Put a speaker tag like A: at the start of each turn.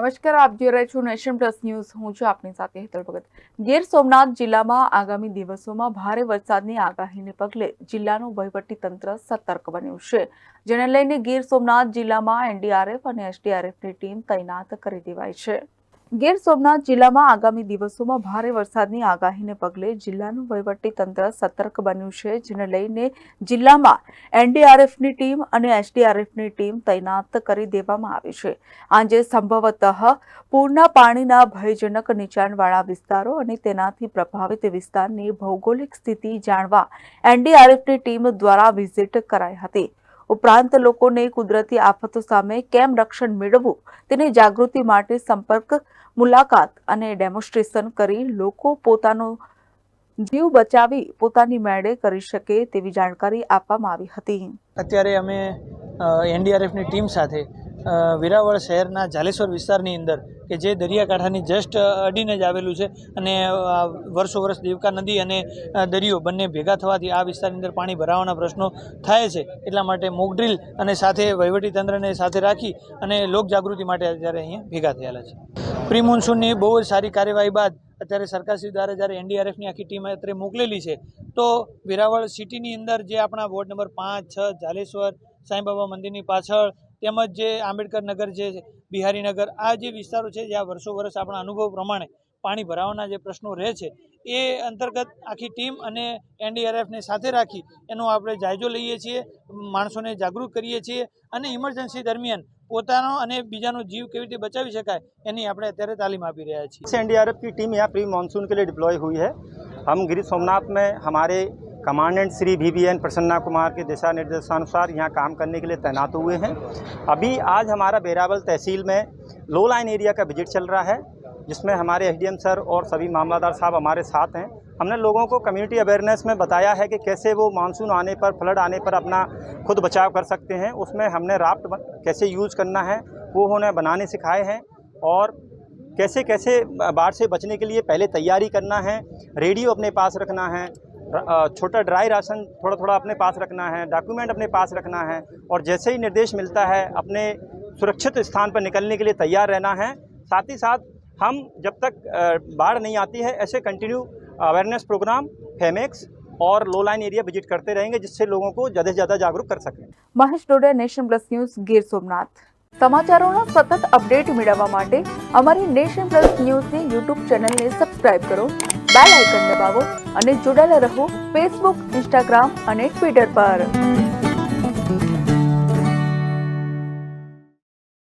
A: નમસ્કાર, આપ જોઈ રહ્યા છો નેશન પ્લસ ન્યૂઝ. હું છું આપની સાથે હેતલ ભગત. ગીર સોમનાથ જિલ્લામાં આગામી દિવસોમાં ભારે વરસાદની આગાહીને પગલે જિલ્લાનું વહીવટી તંત્ર સતર્ક બન્યું છે, જેને લઈને ગીર સોમનાથ જિલ્લામાં એનડીઆરએફ અને એસડીઆરએફની ટીમ તૈનાત કરી દેવાઈ છે. ગીર સોમનાથ જિલ્લામાં આગામી દિવસોમાં ભારે વરસાદની આગાહીને પગલે જિલ્લાનું વહીવટી તંત્ર સતર્ક બન્યું છે, જેને લઈને જિલ્લામાં એનડીઆરએફની ટીમ અને એસડીઆરએફની ટીમ તૈનાત કરી દેવામાં આવી છે. આજે સંભવતઃ પૂરના પાણીના ભયજનક નીચાણવાળા વિસ્તારો અને તેનાથી પ્રભાવિત વિસ્તારની ભૌગોલિક સ્થિતિ જાણવા એનડીઆરએફની ટીમ દ્વારા વિઝિટ કરાઈ હતી. ઉપરાંત લોકોને કુદરતી આફતો સામે કેમ રક્ષણ મેળવવું તેની જાગૃતિ માટે સંપર્ક, મુલાકાત અને ડેમોન્સ્ટ્રેશન કરી લોકો પોતાનો જીવ બચાવી પોતાની મેળે કરી શકે તેવી જાણકારી આપવામાં આવી હતી.
B: અત્યારે અમે એનડીઆરએફની ટીમ સાથે વેરાવળ શહેરના ઝાલેશ્વર વિસ્તારની અંદર કે જે દરિયાકાંઠાની જસ્ટ અડીને જ આવેલું છે અને વર્ષો વર્ષ દેવકા નદી અને દરિયો બંને ભેગા થવાથી આ વિસ્તારની અંદર પાણી ભરાવાના પ્રશ્નો થાય છે. એટલા માટે મોકડ્રીલ અને સાથે વહીવટીતંત્રને સાથે રાખી અને લોકજાગૃતિ માટે અત્યારે અહીંયા ભેગા થયેલા છે. પ્રી મોન્સૂનની બહુ જ સારી કાર્યવાહી બાદ અત્યારે સરકારશ્રી દ્વારા જ્યારે એનડીઆરએફની આખી ટીમ અત્યારે મોકલેલી છે, તો વેરાવળ સિટીની અંદર જે આપણા વોર્ડ નંબર 5, 6, ઝાલેશ્વર, સાંઈબાબા મંદિરની પાછળ તેમજ જે આંબેડકર નગર છે, બિહારીનગર, આ જે વિસ્તારો છે જ્યાં વર્ષો વર્ષ આપણા અનુભવ પ્રમાણે પાણી ભરાવાના જે પ્રશ્નો રહે છે, એ અંતર્ગત આખી ટીમ અને એનડીઆરએફને સાથે રાખી એનો આપણે જાયજો લઈએ છીએ, માણસોને જાગૃત કરીએ છીએ અને ઇમરજન્સી દરમિયાન પોતાનો અને બીજાનો जीव કેવી રીતે બચાવી શકાય એની આપણે અત્યારે તાલીમ આપી રહ્યા છીએ.
C: एनडीआरएफ की टीम यहाँ प्री मानसून के लिए डिप्लॉय हुई है. हम गिर सोमनाथ में हमारे कमांडेंट श्री VVN प्रसन्ना कुमार के दिशा निर्देशानुसार यहाँ काम करने के लिए तैनात हुए हैं. अभी आज हमारा बेरावल तहसील में लो लाइन एरिया का विजिट चल रहा है, जिसमें हमारे एसडीएम सर और सभी मामलादार साहब हमारे साथ हैं. हमने लोगों को कम्युनिटी अवेयरनेस में बताया है कि कैसे वो मानसून आने पर, फ्लड आने पर अपना खुद बचाव कर सकते हैं. उसमें हमने राफ्ट कैसे यूज़ करना है वो उन्हें बनाने सिखाए हैं और कैसे कैसे बाढ़ से बचने के लिए पहले तैयारी करना है, रेडियो अपने पास रखना है, छोटा ड्राई राशन थोड़ा थोड़ा अपने पास रखना है, डॉक्यूमेंट अपने पास रखना है और जैसे ही निर्देश मिलता है अपने सुरक्षित स्थान पर निकलने के लिए तैयार रहना है. साथ ही साथ हम जब तक बाढ़ नहीं आती है ऐसे कंटिन्यू अवेयरनेस प्रोग्राम, फेमेक्स और लो लाइन एरिया विजिट करते रहेंगे, जिससे लोगों को ज़्यादा से ज़्यादा जागरूक कर सकें.
A: Mahesh Dode, nation plus news, Gir Somnath. સમાચારોના સતત અપડેટ મેળવવા માટે અમારી નેશન પ્લસ ન્યૂઝની યુટ્યુબ ચેનલને સબસ્ક્રાઇબ કરો, બેલ આઇકન દબાવો અને જોડાયેલા રહો ફેસબુક, ઇન્સ્ટાગ્રામ અને ટ્વિટર પર.